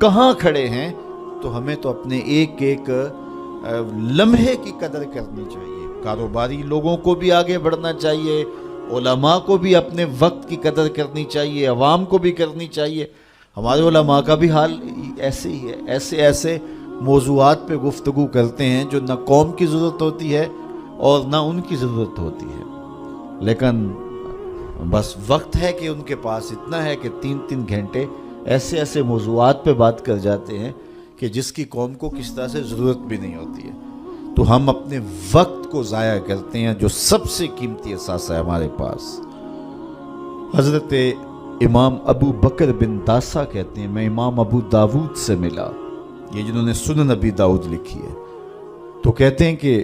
کہاں کھڑے ہیں، تو ہمیں تو اپنے ایک ایک لمحے کی قدر کرنی چاہیے۔ کاروباری لوگوں کو بھی آگے بڑھنا چاہیے، علماء کو بھی اپنے وقت کی قدر کرنی چاہیے، عوام کو بھی کرنی چاہیے۔ ہمارے علماء کا بھی حال ایسے ہی ہے، ایسے موضوعات پہ گفتگو کرتے ہیں جو نہ قوم کی ضرورت ہوتی ہے اور نہ ان کی ضرورت ہوتی ہے، لیکن بس وقت ہے کہ ان کے پاس اتنا ہے کہ 3 گھنٹے ایسے موضوعات پہ بات کر جاتے ہیں کہ جس کی قوم کو کس طرح سے ضرورت بھی نہیں ہوتی ہے۔ تو ہم اپنے وقت کو ضائع کرتے ہیں جو سب سے قیمتی اثاثہ ہے ہمارے پاس۔ حضرت امام ابو بکر بن داسا کہتے ہیں، میں امام ابو داود سے ملا، یہ جنہوں نے سنن ابی داؤد لکھی ہے، تو کہتے ہیں کہ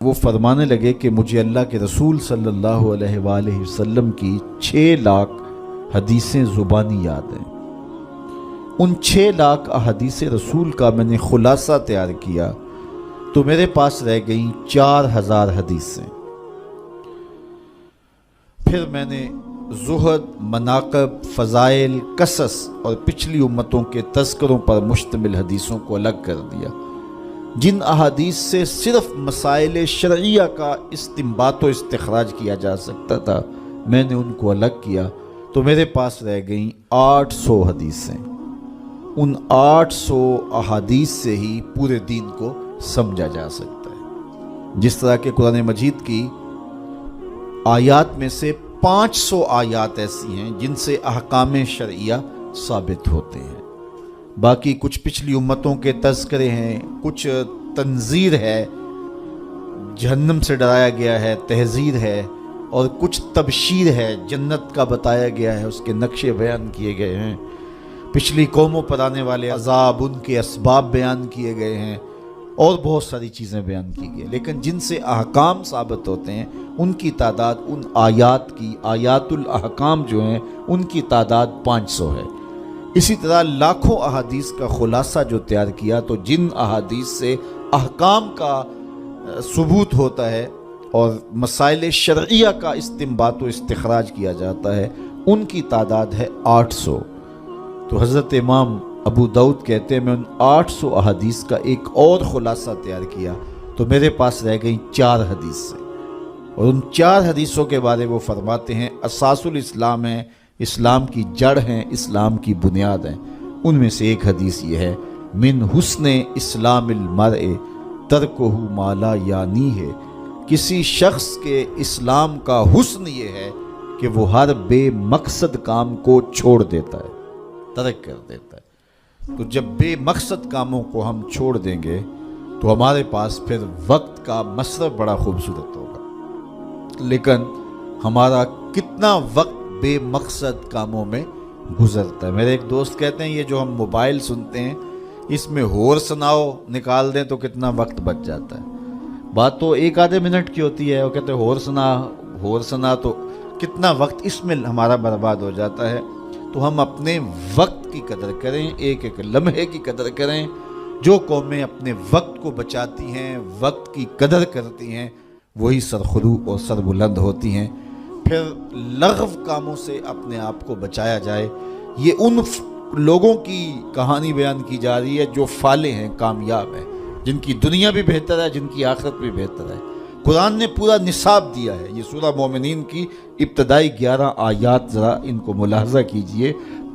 وہ فرمانے لگے کہ مجھے اللہ کے رسول صلی اللہ علیہ وآلہ وسلم کی 6 لاکھ حدیثیں زبانی یاد ہیں۔ ان 6 لاکھ احادیث رسول کا میں نے خلاصہ تیار کیا تو میرے پاس رہ گئیں 4000 حدیثیں۔ پھر میں نے زہد، مناقب، فضائل، قصص اور پچھلی امتوں کے تذکروں پر مشتمل حدیثوں کو الگ کر دیا۔ جن احادیث سے صرف مسائل شرعیہ کا استنباط و استخراج کیا جا سکتا تھا، میں نے ان کو الگ کیا تو میرے پاس رہ گئیں 800 حدیثیں۔ ان 800 احادیث سے ہی پورے دین کو سمجھا جا سکتا ہے۔ جس طرح کہ قرآن مجید کی آیات میں سے 500 آیات ایسی ہیں جن سے احکام شرعیہ ثابت ہوتے ہیں، باقی کچھ پچھلی امتوں کے تذکرے ہیں، کچھ تنذیر ہے، جہنم سے ڈرایا گیا ہے، تحذیر ہے، اور کچھ تبشیر ہے، جنت کا بتایا گیا ہے، اس کے نقشے بیان کیے گئے ہیں، پچھلی قوموں پر آنے والے عذاب، ان کے اسباب بیان کیے گئے ہیں، اور بہت ساری چیزیں بیان کی گئی، لیکن جن سے احکام ثابت ہوتے ہیں ان کی تعداد، ان آیات کی، آیات الاحکام جو ہیں ان کی تعداد 500 ہے۔ اسی طرح لاکھوں احادیث کا خلاصہ جو تیار کیا، تو جن احادیث سے احکام کا ثبوت ہوتا ہے اور مسائل شرعیہ کا استنباط و استخراج کیا جاتا ہے، ان کی تعداد ہے 800۔ تو حضرت امام ابو داؤد کہتے ہیں میں ان 800 احادیث کا ایک اور خلاصہ تیار کیا تو میرے پاس رہ گئیں 4 حدیثیں، اور ان 4 حدیثوں کے بارے وہ فرماتے ہیں اساس الاسلام ہیں، اسلام کی جڑ ہیں، اسلام کی بنیاد ہیں۔ ان میں سے ایک حدیث یہ ہے، من حسن اسلام المرء ترکہ ما لا یعنی ہے، کسی شخص کے اسلام کا حسن یہ ہے کہ وہ ہر بے مقصد کام کو چھوڑ دیتا ہے، ترک کر دیتا ہے۔ تو جب بے مقصد کاموں کو ہم چھوڑ دیں گے تو ہمارے پاس پھر وقت کا مصرف بڑا خوبصورت ہوگا، لیکن ہمارا کتنا وقت بے مقصد کاموں میں گزرتا ہے۔ میرے ایک دوست کہتے ہیں یہ جو ہم موبائل سنتے ہیں اس میں ہور سناؤ نکال دیں تو کتنا وقت بچ جاتا ہے۔ بات تو 1 آدھے منٹ کی ہوتی ہے، وہ کہتے ہیں ہور سنا تو کتنا وقت اس میں ہمارا برباد ہو جاتا ہے۔ تو ہم اپنے وقت کی قدر کریں، ایک ایک لمحے کی قدر کریں۔ جو قومیں اپنے وقت کو بچاتی ہیں، وقت کی قدر کرتی ہیں، وہی سرخرو اور سربلند ہوتی ہیں۔ پھر لغو کاموں سے اپنے آپ کو بچایا جائے۔ یہ ان لوگوں کی کہانی بیان کی جا رہی ہے جو فالح ہیں، کامیاب ہیں، جن کی دنیا بھی بہتر ہے، جن کی آخرت بھی بہتر ہے۔ قرآن نے پورا نصاب دیا ہے۔ یہ سورہ مومنین کی ابتدائی 11 آیات ذرا ان کو ملاحظہ کیجئے۔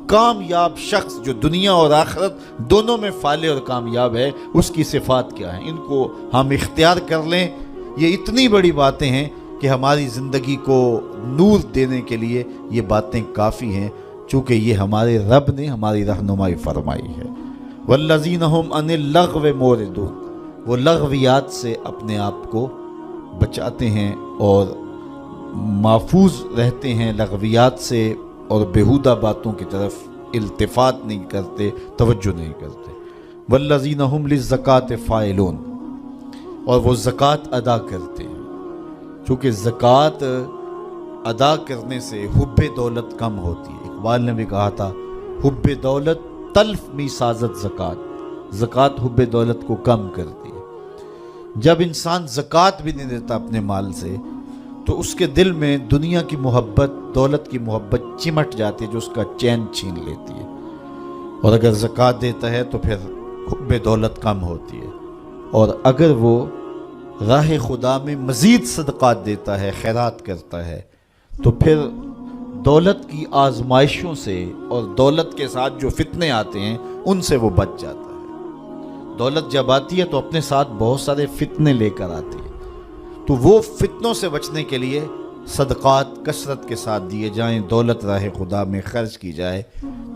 کامیاب شخص جو دنیا اور آخرت دونوں میں فالح اور کامیاب ہے، اس کی صفات کیا ہیں، ان کو ہم اختیار کر لیں۔ یہ اتنی بڑی باتیں ہیں کہ ہماری زندگی کو نور دینے کے لیے یہ باتیں کافی ہیں، چونکہ یہ ہمارے رب نے ہماری رہنمائی فرمائی ہے۔ والذین هم عن اللغو معرضون، وہ لغویات سے اپنے آپ کو بچاتے ہیں اور محفوظ رہتے ہیں لغویات سے، اور بیہودہ باتوں کی طرف التفات نہیں کرتے، توجہ نہیں کرتے۔ والذین هم للزکاۃ فاعلون، اور وہ زکوٰۃ ادا کرتے ہیں، چونکہ زکوٰۃ ادا کرنے سے حب دولت کم ہوتی ہے۔ اقبال نے بھی کہا تھا حب دولت تلف می سازت زکوٰۃ، زکوٰۃ حب دولت کو کم کرتی ہے۔ جب انسان زکوٰۃ بھی نہیں دیتا اپنے مال سے تو اس کے دل میں دنیا کی محبت، دولت کی محبت چمٹ جاتی ہے جو اس کا چین چھین لیتی ہے۔ اور اگر زکوٰۃ دیتا ہے تو پھر حب دولت کم ہوتی ہے، اور اگر وہ راہ خدا میں مزید صدقات دیتا ہے، خیرات کرتا ہے، تو پھر دولت کی آزمائشوں سے اور دولت کے ساتھ جو فتنے آتے ہیں ان سے وہ بچ جاتا ہے۔ دولت جب آتی ہے تو اپنے ساتھ بہت سارے فتنے لے کر آتی ہے، تو وہ فتنوں سے بچنے کے لیے صدقات کثرت کے ساتھ دیے جائیں، دولت راہ خدا میں خرچ کی جائے،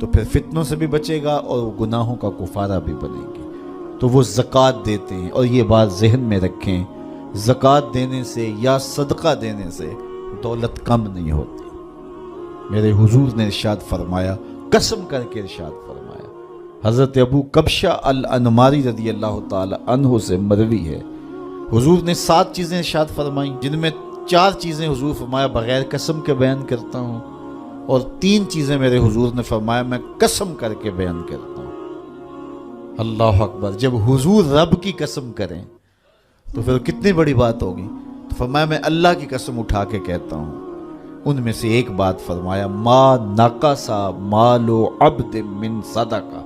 تو پھر فتنوں سے بھی بچے گا اور وہ گناہوں کا کفارہ بھی بنے گی۔ تو وہ زکوٰۃ دیتے ہیں، اور یہ بات ذہن میں رکھیں، زکوٰۃ دینے سے یا صدقہ دینے سے دولت کم نہیں ہوتی۔ میرے حضور نے ارشاد فرمایا، قسم کر کے ارشاد فرمایا، حضرت ابو کبشہ الانماری رضی اللہ تعالی عنہ سے مروی ہے، حضور نے 7 چیزیں ارشاد فرمائیں، جن میں 4 چیزیں حضور فرمایا بغیر قسم کے بیان کرتا ہوں، اور 3 چیزیں میرے حضور نے فرمایا میں قسم کر کے بیان کرتا ہوں۔ اللہ اکبر! جب حضور رب کی قسم کریں تو پھر کتنی بڑی بات ہوگی۔ تو فرمایا میں اللہ کی قسم اٹھا کے کہتا ہوں، ان میں سے ایک بات فرمایا، ما نقص مال عبد من صدقہ،